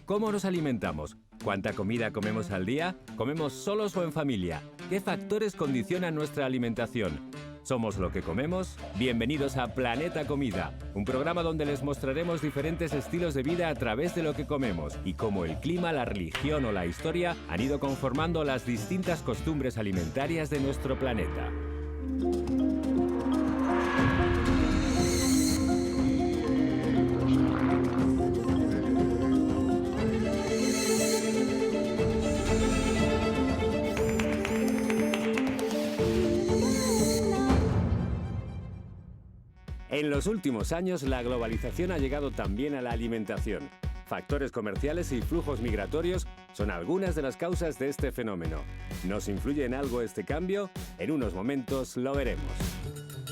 ¿Cómo nos alimentamos? ¿Cuánta comida comemos al día? ¿Comemos solos o en familia? ¿Qué factores condicionan nuestra alimentación? ¿Somos lo que comemos? Bienvenidos a Planeta Comida, un programa donde les mostraremos diferentes estilos de vida a través de lo que comemos y cómo el clima, la religión o la historia han ido conformando las distintas costumbres alimentarias de nuestro planeta. En los últimos años, la globalización ha llegado también a la alimentación. Factores comerciales y flujos migratorios son algunas de las causas de este fenómeno. ¿Nos influye en algo este cambio? En unos momentos lo veremos.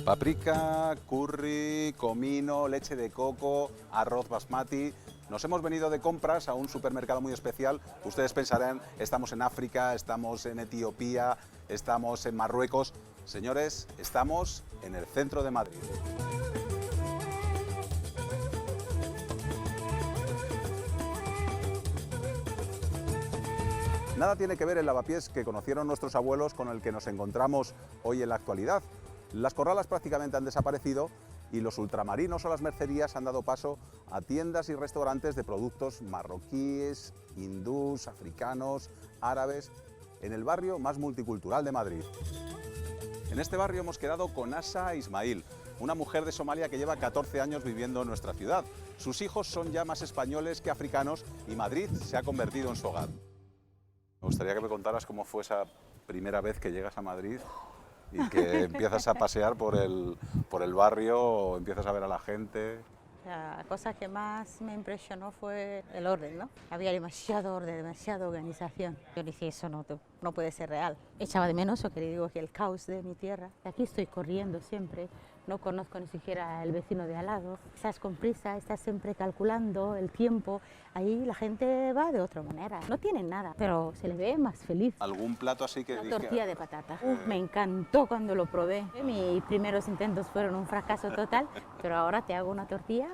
Paprika, curry, comino, leche de coco, arroz basmati. Nos hemos venido de compras a un supermercado muy especial. Ustedes pensarán, estamos en África, estamos en Etiopía, estamos en Marruecos. Señores, estamos en el centro de Madrid. Nada tiene que ver el lavapiés que conocieron nuestros abuelos con el que nos encontramos hoy en la actualidad. Las corralas prácticamente han desaparecido y los ultramarinos o las mercerías han dado paso a tiendas y restaurantes de productos marroquíes, hindús, africanos, árabes, en el barrio más multicultural de Madrid. En este barrio hemos quedado con Asa Ismail, una mujer de Somalia que lleva 14 años viviendo en nuestra ciudad. Sus hijos son ya más españoles que africanos y Madrid se ha convertido en su hogar. Me gustaría que me contaras cómo fue esa primera vez que llegas a Madrid y que empiezas a pasear por el barrio, o empiezas a ver a la gente. La cosa que más me impresionó fue el orden, ¿no? Había demasiado orden, demasiada organización. Yo dije, eso no puede ser real. Echaba de menos, o que le digo, que el caos de mi tierra. Aquí estoy corriendo siempre, no conozco ni siquiera el vecino de al lado. Estás con prisa, estás siempre calculando el tiempo. Ahí la gente va de otra manera. No tienen nada, pero se le ve más feliz. ¿Algún plato así que Una dije? tortilla de patata. Me encantó cuando lo probé. Mis primeros intentos fueron un fracaso total, pero ahora te hago una tortilla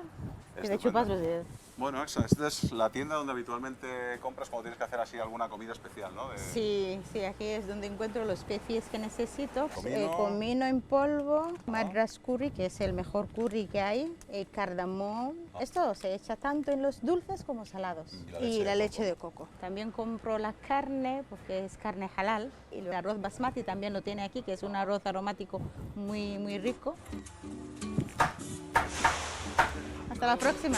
y te chupas los dedos. Bueno, esta es la tienda donde habitualmente compras cuando tienes que hacer así alguna comida especial, ¿no? Sí, aquí es donde encuentro los especies que necesito. Comino. Comino en polvo, madras curry, que es el mejor curry que hay, cardamón. Esto se echa tanto en los dulces como salados. Y la leche de coco. También compro la carne, porque es carne halal. Y el arroz basmati también lo tiene aquí, que es un arroz aromático muy, muy rico. Hasta la próxima.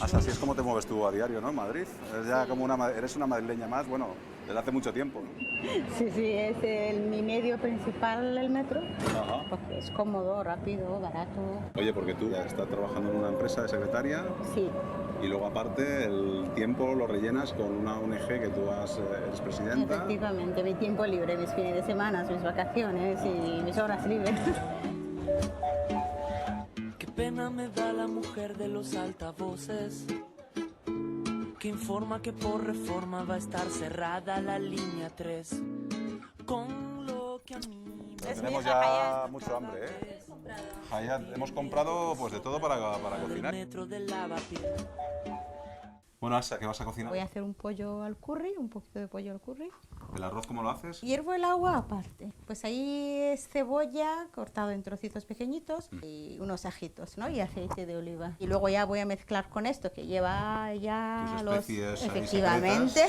Así es como te mueves tú a diario, ¿no? En Madrid. Eres ya como eres una madrileña más, bueno, desde hace mucho tiempo, ¿no? Sí, es mi medio principal el metro. Ajá. Porque es cómodo, rápido, barato. Oye, porque tú ya estás trabajando en una empresa de secretaria. Sí. Y luego aparte el tiempo lo rellenas con una ONG que tú eres presidenta. Efectivamente, mi tiempo libre, mis fines de semana, mis vacaciones y mis horas libres. Qué pena me da la mujer de los altavoces que informa que por reforma va a estar cerrada la línea 3 con lo que a mí me... Tenemos ya mucho hambre, ¿eh? Hayat, hemos comprado pues de todo para cocinar. Metro del lavapiés. Bueno, Asa, ¿qué vas a cocinar? Voy a hacer un pollo al curry, un poquito de pollo al curry. ¿El arroz cómo lo haces? Hiervo el agua aparte. Pues ahí es cebolla cortado en trocitos pequeñitos y unos ajitos, ¿no? Y aceite de oliva. Y luego ya voy a mezclar con esto que lleva ya Tus los... especies ahí Efectivamente.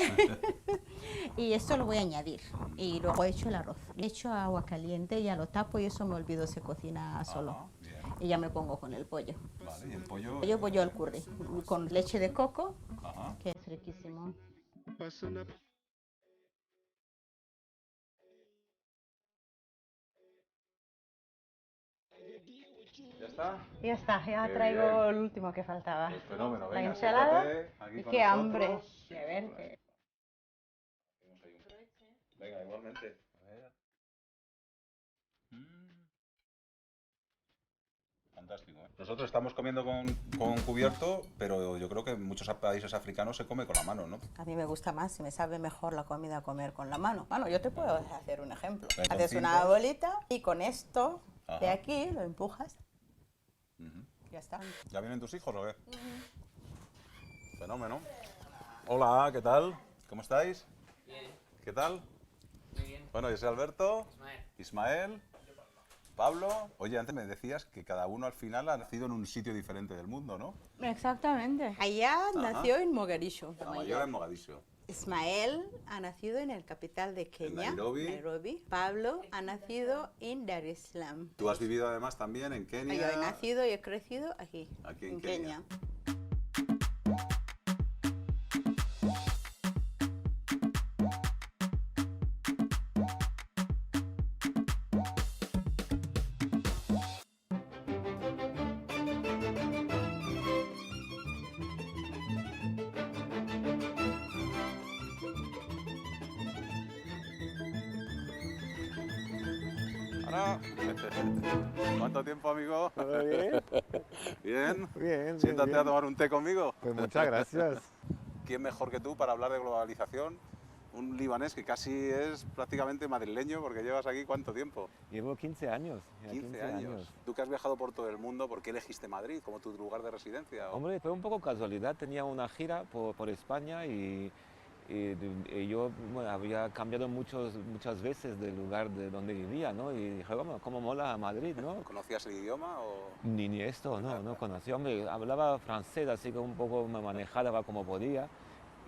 Y esto lo voy a añadir. Y luego echo el arroz. Le echo agua caliente, ya lo tapo y eso me olvido, se cocina solo. Ajá, bien. Y ya me pongo con el pollo. Vale, ¿y el pollo? Pollo al curry, con leche de coco, Ajá. que es riquísimo. ¿Ya está? Ya está, ya Qué traigo bien. el último que faltaba. Pues fenómeno, La venga, ensalada. siéntate aquí Y con qué nosotros. hambre. A ver. Venga, igualmente. A ver. Fantástico, ¿eh? Nosotros estamos comiendo con cubierto, pero yo creo que en muchos países africanos se come con la mano, ¿no? A mí me gusta más, me sabe mejor la comida comer con la mano. Bueno, yo te puedo hacer un ejemplo. Con Haces cintas. una bolita y con esto de Ajá. aquí lo empujas. Ya está. ¿Ya vienen tus hijos o qué? Fenómeno. Hola, ¿qué tal? ¿Cómo estáis? Bien, ¿Qué tal? muy bien. Bueno, yo soy Alberto, Ismael. Ismael, Pablo. Oye, antes me decías que cada uno al final ha nacido en un sitio diferente del mundo, ¿no? Exactamente. Allá nació en Mogadishu. La mayor en Mogadishu. Ismael ha nacido en el capital de Kenia, Nairobi. Pablo ha nacido en Dar es Salaam. Tú has vivido además también en Kenia. Yo he nacido y he crecido aquí, Aquí en Kenia. Ahora. ¿Cuánto tiempo, amigo? ¿Todo bien? Bien. Bien, Siéntate bien. a tomar un té conmigo. Pues muchas gracias. ¿Quién mejor que tú para hablar de globalización? Un libanés que casi es prácticamente madrileño, porque llevas aquí ¿cuánto tiempo? Llevo 15 años. ya 15 años. Tú que has viajado por todo el mundo, ¿por qué elegiste Madrid como tu lugar de residencia? Hombre, fue un poco casualidad. Tenía una gira por España y yo bueno, había cambiado muchas veces del lugar de donde vivía, ¿no? Y dije, vamos, ¿cómo mola Madrid, no? ¿Conocías el idioma o...? Ni esto, no conocía. Hombre, hablaba francés, así que un poco me manejaba como podía.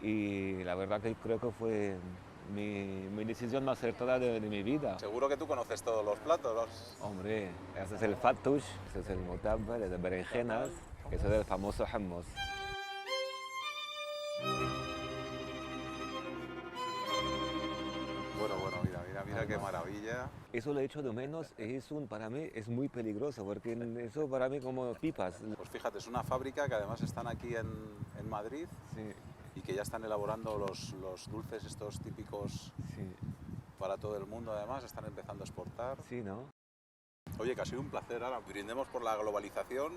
Y la verdad que creo que fue mi decisión más acertada de mi vida. Seguro que tú conoces todos los platos. Hombre, ese es el fattoush, ese es el mutabbar, el de berenjenas, ese es el famoso hummus. Bueno, mira qué maravilla. Eso lo echo de menos, para mí es muy peligroso, porque eso para mí como pipas. Pues fíjate, es una fábrica que además están aquí en Madrid Sí, y que ya están elaborando los dulces estos típicos sí, para todo el mundo, además están empezando a exportar. sí, ¿no? Oye, que ha sido un placer, ahora brindemos por la globalización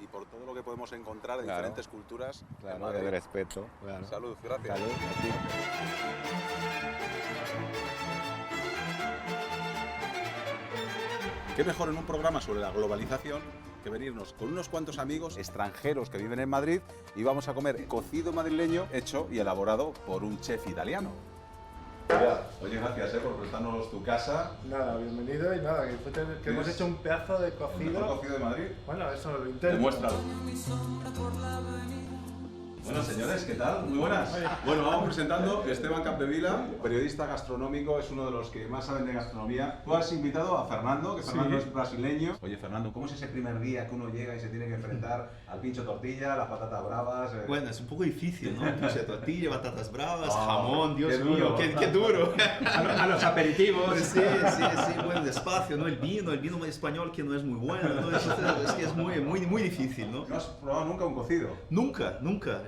y por todo lo que podemos encontrar de Claro. diferentes culturas. en Claro, Madrid. de respeto, claro. Salud, gracias. Salud, a ti. ¿Qué mejor en un programa sobre la globalización que venirnos con unos cuantos amigos extranjeros que viven en Madrid y vamos a comer cocido madrileño hecho y elaborado por un chef italiano? Oye, gracias por prestarnos tu casa. Nada, bienvenido y nada, que hemos hecho un pedazo de ¿El mejor cocido. cocido de Madrid? Bueno, eso lo intento. Demuéstralo. Bueno, señores, ¿qué tal? Muy buenas. Bueno, vamos presentando Esteban Capdevila, periodista gastronómico, es uno de los que más saben de gastronomía. Tú has invitado a Fernando, que Fernando es brasileño. Oye, Fernando, ¿cómo es ese primer día que uno llega y se tiene que enfrentar al pincho tortilla, las patatas bravas? Bueno, es un poco difícil, ¿no? Pinche de tortilla, batatas bravas, Oh, jamón, Dios qué mío, duro. qué duro. A los aperitivos. Sí, bueno, despacio, ¿no? El vino español que no es muy bueno, ¿no? Entonces, es que es muy difícil, ¿no? ¿No has probado nunca un cocido? Nunca.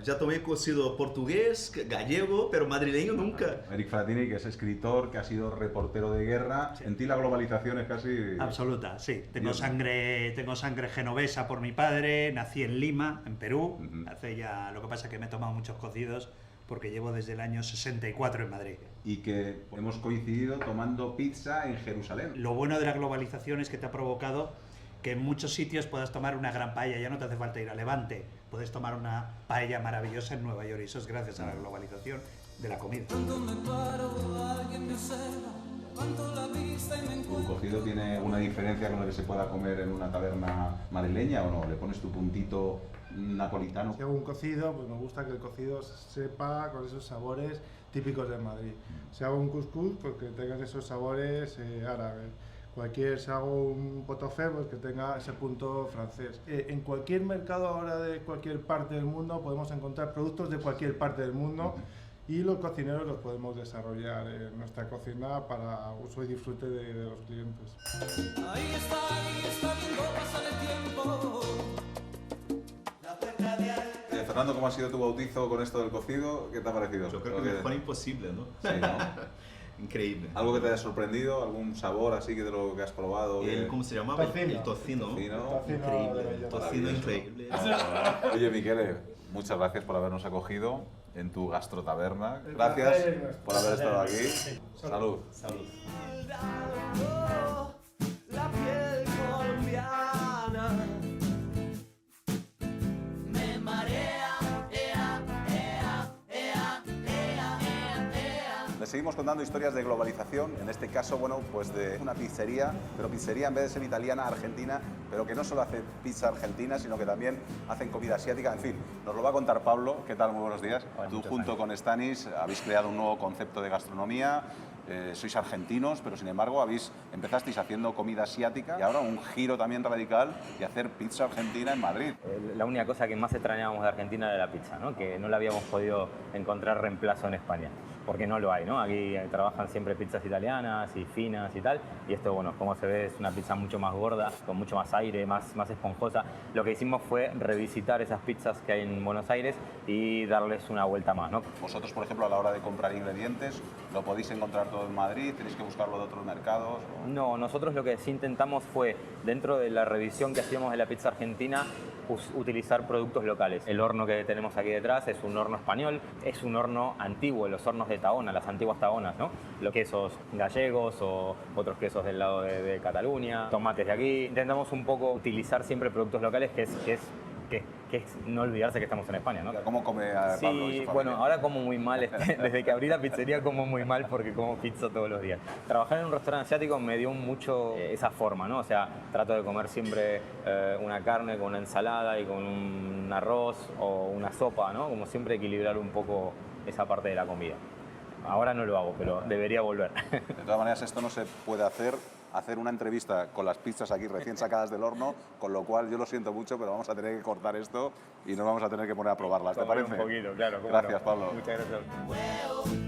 Ya tomé cocido portugués, gallego, pero madrileño nunca. Eric Fratini, que es escritor, que ha sido reportero de guerra. En ti la globalización es casi... Absoluta, sí. Tengo Dios. sangre genovesa por mi padre, nací en Lima, en Perú. Ujú. Hace ya, lo que pasa es que me he tomado muchos cocidos porque llevo desde el año 64 en Madrid. Y que hemos coincidido tomando pizza en Jerusalén. Lo bueno de la globalización es que te ha provocado que en muchos sitios puedas tomar una gran paella, ya no te hace falta ir a Levante, puedes tomar una paella maravillosa en Nueva York y eso es gracias a la globalización de la comida. ¿Un cocido tiene una diferencia con lo que se pueda comer en una taberna madrileña o no? ¿Le pones tu puntito napolitano? Si hago un cocido, pues me gusta que el cocido sepa con esos sabores típicos de Madrid. Si hago un couscous, pues que tengan esos sabores árabes. Si hago un pot-au-feu, pues que tenga ese punto francés. En cualquier mercado ahora de cualquier parte del mundo podemos encontrar productos de cualquier parte del mundo y los cocineros los podemos desarrollar en nuestra cocina para uso y disfrute de los clientes. Ahí está viendo pasar el tiempo. Fernando, ¿cómo ha sido tu bautizo con esto del cocido? ¿Qué te ha parecido? Yo creo que mejor imposible, ¿no? Sí, ¿no? increíble. ¿Algo que te haya sorprendido? ¿Algún sabor así que de lo que has probado? ¿Cómo se llamaba? Tocino. El tocino. Increíble. Tocino increíble. Oye, Miquele, muchas gracias por habernos acogido en tu gastrotaberna. Gracias por haber estado aquí. Salud. Salud. La piel colombiana me marea, ea, ea, ea, ea, ea. Les seguimos contando historias de globalización, en este caso, bueno, pues de una pizzería, pero pizzería en vez de ser italiana, argentina, pero que no solo hace pizza argentina, sino que también hacen comida asiática. En fin, nos lo va a contar Pablo. ¿Qué tal? Muy buenos días. Tú junto con Stanis habéis creado un nuevo concepto de gastronomía. Sois argentinos, pero sin embargo empezasteis haciendo comida asiática y ahora un giro también radical de hacer pizza argentina en Madrid. La única cosa que más extrañábamos de Argentina era la pizza, ¿no? Que no la habíamos podido encontrar reemplazo en España, porque no lo hay, ¿no? Aquí trabajan siempre pizzas italianas y finas y tal, y esto, bueno, como se ve, es una pizza mucho más gorda, con mucho más aire, más esponjosa. Lo que hicimos fue revisitar esas pizzas que hay en Buenos Aires y darles una vuelta más, ¿no? Vosotros, por ejemplo, a la hora de comprar ingredientes, ¿lo podéis encontrar todo en Madrid? ¿Tenéis que buscarlo de otros mercados? No, nosotros lo que sí intentamos fue, dentro de la revisión que hacíamos de la pizza argentina, utilizar productos locales. El horno que tenemos aquí detrás es un horno español, es un horno antiguo, los hornos de Tahona, las antiguas Tahonas, ¿no? Los quesos gallegos o otros quesos del lado de Cataluña, tomates de aquí. Intentamos un poco utilizar siempre productos locales, que es no olvidarse que estamos en España, ¿no? ¿Cómo come Pablo y su Sí, familia? bueno, ahora como muy mal, desde que abrí la pizzería como muy mal porque como pizza todos los días. Trabajar en un restaurante asiático me dio mucho esa forma, ¿no? O sea, trato de comer siempre una carne con una ensalada y con un arroz o una sopa, ¿no? Como siempre equilibrar un poco esa parte de la comida. Ahora no lo hago, pero debería volver. De todas maneras, esto no se puede hacer una entrevista con las pizzas aquí recién sacadas del horno, con lo cual yo lo siento mucho, pero vamos a tener que cortar esto y nos vamos a tener que poner a probarlas. ¿Te parece? Un poquito, claro. Gracias, Pablo. Muchas gracias.